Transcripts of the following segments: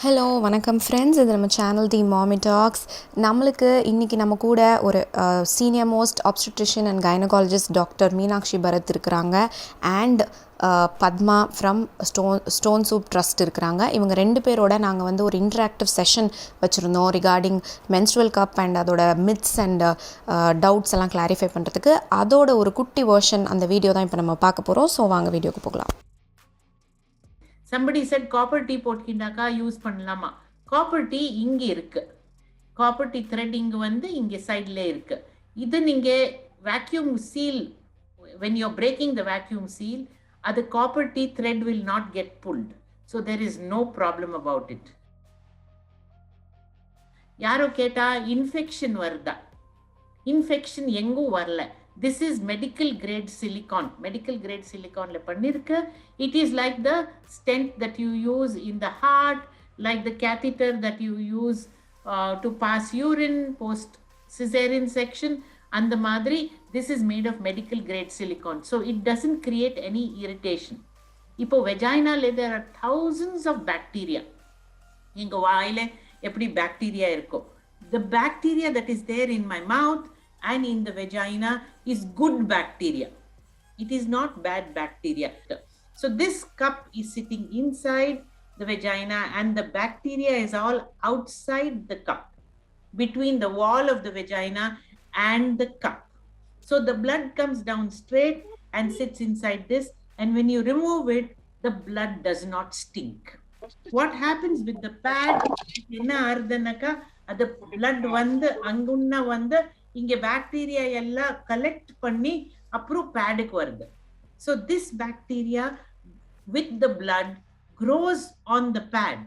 Hello வணக்கம் friends, இது நம்ம சேனல் தி மாமி டாக்ஸ். நம்மளுக்கு இன்றைக்கி நம்ம கூட ஒரு senior most obstetrician and gynaecologist doctor Meenakshi Bharat இருக்கிறாங்க. And Padma from stone soup trust இருக்கிறாங்க. இவங்க ரெண்டு பேரோட நாங்கள் ஒரு இன்ட்ராக்டிவ் செஷன் வச்சுருந்தோம் ரிகார்டிங் மென்ஸ்ட்ரல் கப் அண்ட் அதோட மித்ஸ் அண்ட் டவுட்ஸ் எல்லாம் கிளாரிஃபை பண்ணுறதுக்கு. அதோட ஒரு குட்டி வேர்ஷன் அந்த வீடியோ தான் இப்போ நம்ம பார்க்க போகிறோம். ஸோ வாங்க வீடியோக்கு போகலாம். Somebody said copper tea போட்கிண்டாக்கா யூஸ் பண்ணலாமா? காப்பர் டீ இங்கே இருக்கு. காப்பர் டீ த்ரெட் இங்கே சைடில் இருக்கு. இது நீங்கள் vacuum seal, when you're breaking the vacuum seal, அது copper tea thread will not get pulled. So there is no problem about it. யாரோ கேட்டா இன்ஃபெக்ஷன் வருதா? இன்ஃபெக்ஷன் எங்கும் வரல. This is medical grade silicone. Medical grade silicone le pannirukku. It is like the stent that you use in the heart, like the catheter that you use to pass urine post cesarean section. And the madri, this is made of medical grade silicone. So it doesn't create any irritation. Ipo vagina le there are thousands of bacteria. Inga vaile eppadi bacteria irukko. The bacteria that is there in my mouth and in the vagina is good bacteria. It is not bad bacteria. So this cup is sitting inside the vagina and the bacteria is all outside the cup, between the wall of the vagina and the cup. So the blood comes down straight and sits inside this, and when you remove it, the blood does not stink. What happens with the pad? Enna ardhanaka adu blood angunna இங்கே bacteria எல்லாம் collect பண்ணி அப்புறம் பேடுக்கு வருது. So this bacteria with the blood grows on the pad.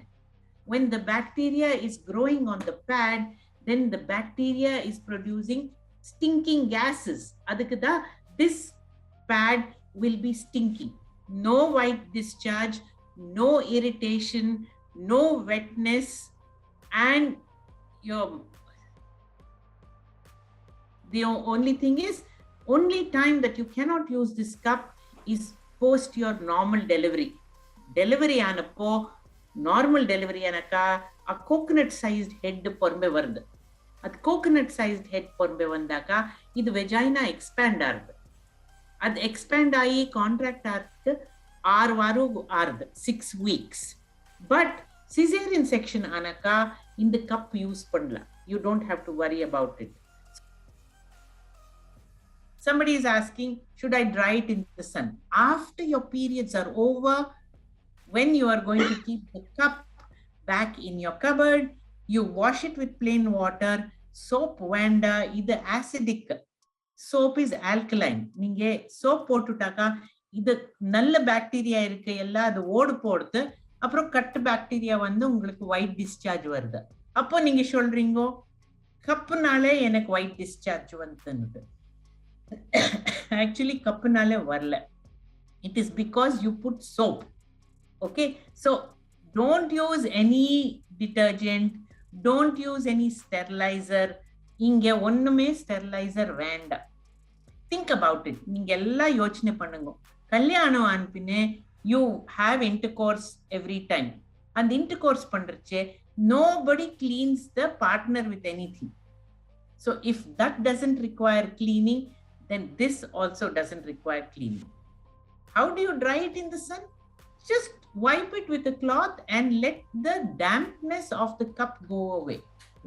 When the bacteria is growing on the pad, then the bacteria is producing stinking gases. அதுக்கு தான் this pad will be stinking. No white discharge, no irritation, no wetness, and your the only thing is, only time that you cannot use this cup is post your normal delivery. Delivery anappo, normal delivery anaka, a coconut sized head porme varudhu. Ad coconut sized head porme vandaka, idu vagina expand arudhu. Ad expand aayi contract arudhu 6 varu arudhu, 6 weeks. But cesarean section anaka, in the cup use pannala. You don't have to worry about it. Somebody is asking, should I dry it in the sun? After your periods are over, when you are going to keep the cup back in your cupboard, you wash it with plain water. Soap vanda, idu acidic. Soap is alkaline. Ninge soap potutaka, idu nalla bacteria irukku ella adu odu poduthu, appo cut bacteria vandu ungalku white discharge varudha. Appo ninge solringo cup nale enak white discharge vandhu. Actually cup nale varla. It is because you put soap. Okay, so don't use any detergent, don't use any sterilizer. Inge onnume sterilizer venda. Think about it. Ninga ella yochne pannungo. Kalyanam anpine you have intercourse every time, and intercourse pandriche nobody cleans the partner with anything. So if that doesn't require cleaning, then this also doesn't require cleaning. How do you dry it in the sun? Just wipe it with a cloth and let the dampness of the cup go away.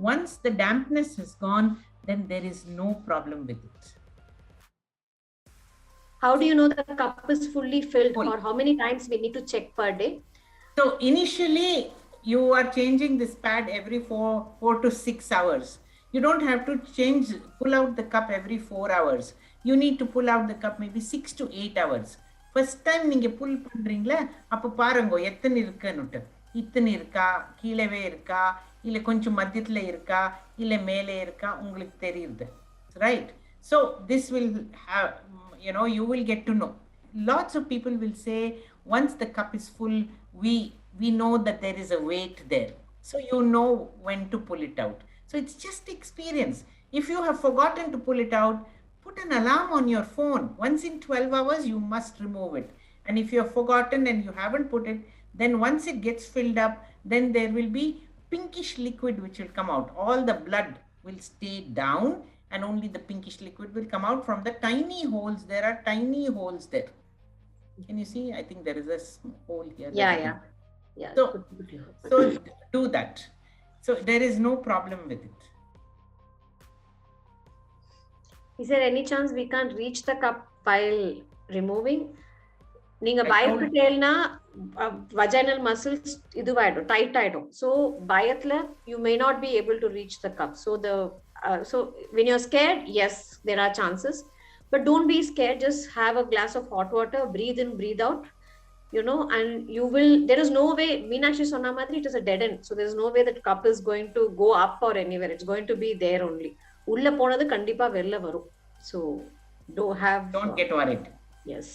Once the dampness is gone, then there is no problem with it. How do you know the cup is fully filled, or how many times we need to check per day? So initially you are changing this pad every 4 to 6 hours. You don't have to pull out the cup every 4 hours. You need to pull out the cup maybe 6 to 8 hours. First time நீங்க pull பண்றீங்களா, அப்ப பாருங்க எத்தனை இருக்குன்னு. இத்தனை இருக்கா, கீழவே இருக்கா, இல்ல கொஞ்சம் மத்தியத்துல இருக்கா, இல்ல மேலே இருக்கா, உங்களுக்கு தெரியுது. Right? So this will have, you will get to know. Lots of people will say once the cup is full, we know that there is a weight there. So you know when to pull it out. So it's just experience. If you have forgotten to pull it out, put an alarm on your phone. Once in 12 hours, you must remove it. And if you have forgotten and you haven't put it, then once it gets filled up, then there will be pinkish liquid which will come out. All the blood will stay down and only the pinkish liquid will come out from the tiny holes. There are tiny holes there. Can you see? I think there is a hole here. Yeah. So do that. So there is no problem with it. Is there any chance we can't reach the cup while removing? நீங்க பயப்பட்டேன்னா vaginal muscles இதுவாயிடும், tight ஆயிடும். So பயத்துல you may not be able to reach the cup. So so when you're scared, yes, there are chances, but don't be scared. Just have a glass of hot water, breathe in, breathe out, and you will, there is no way, Meenakshi sonna madri, it is a dead end. So there's no way that cup is going to go up or anywhere. It's going to be there only. உள்ள போனது கண்டிப்பா வெளில வரும். So don't get worried. Yes.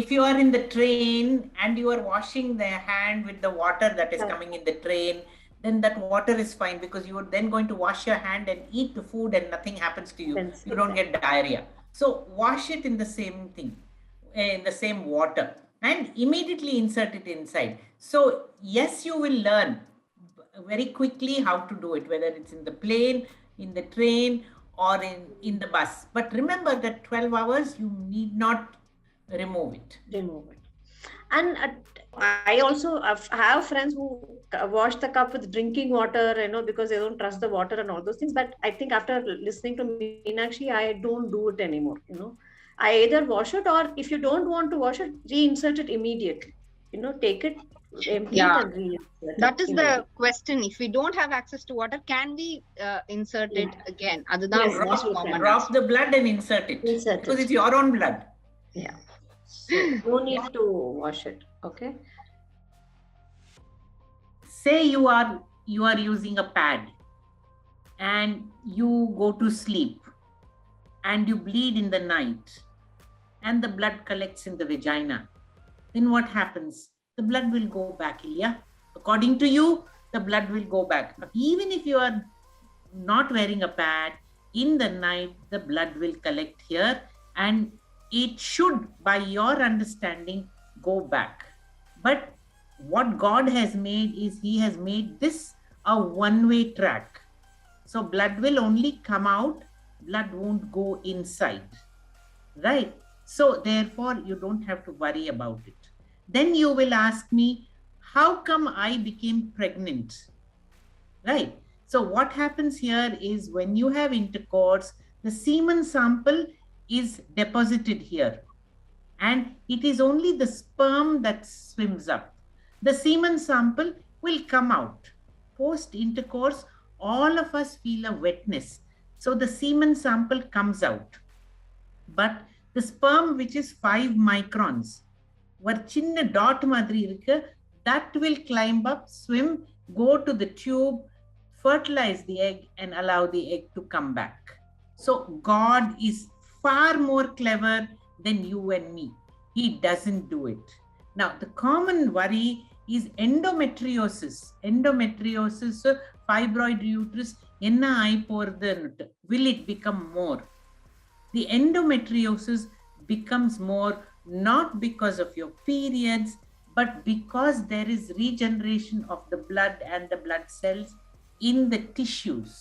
If you are in the train and you are washing the hand with the water that is coming in the train, then that water is fine, because you are then going to wash your hand and eat the food and nothing happens to you. You don't get diarrhea. So wash it in the same thing, in the same water, and immediately insert it inside. So yes, you will learn very quickly how to do it, whether it's in the plane, in the train, or in the bus. But remember that 12 hours you need not remove it. And I also have friends who wash the cup with drinking water, because they don't trust the water and all those things. But I think after listening to Meenakshi, I don't do it anymore. I either wash it, or if you don't want to wash it, reinsert it immediately. Take it, empty it and reinsert it. That is the question. If we don't have access to water, can we insert it again? Yes, drop the blood and insert it. Because it's your own blood. Yeah. So no need to wash it. Okay. Say you are using a pad and you go to sleep and you bleed in the night and the blood collects in the vagina. Then what happens? The blood will go back, Ilya. According to you, the blood will go back. Even if you are not wearing a pad, in the night, the blood will collect here, and it should, by your understanding, go back. But what God has made is He has made this a one-way track. So blood will only come out, blood won't go inside. Right? So therefore, you don't have to worry about it. Then you will ask me, how come I became pregnant? Right? So what happens here is, when you have intercourse, the semen sample is deposited here, and it is only the sperm that swims up. The semen sample will come out. Post intercourse, all of us feel a wetness, so the semen sample comes out. But the sperm, which is 5 microns, ஒரு சின்ன dot மாதிரி இருக்கு, that will climb up, swim, go to the tube, fertilize the egg, and allow the egg to come back. So God is far more clever than you and me. He doesn't do it. Now, the common worry is endometriosis. Endometriosis, fibroid uterus, enna aayi porudhu, will it become more? The endometriosis becomes more not because of your periods, but because there is regeneration of the blood and the blood cells in the tissues.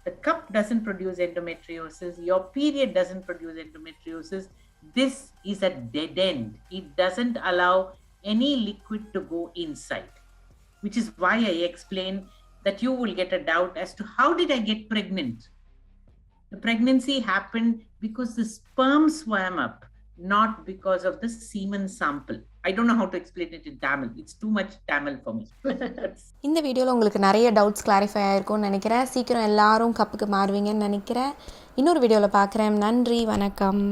The cup doesn't produce endometriosis, your period doesn't produce endometriosis. This is a dead end. It doesn't allow any liquid to go inside, which is why I explained that you will get a doubt as to how did I get pregnant? The pregnancy happened because the sperm swam up, not because of the semen sample. I don't know how to explain it in Tamil. It's too much Tamil for me. இந்த வீடியோவில் உங்களுக்கு நிறைய doubts clarify ஆகிருக்கும்னு நினைக்கிறேன். சீக்கிரம் எல்லாரும் கப்புக்கு மாறுவீங்கன்னு நினைக்கிறேன். இன்னொரு வீடியோவில் பார்க்குறேன். நன்றி, வணக்கம்.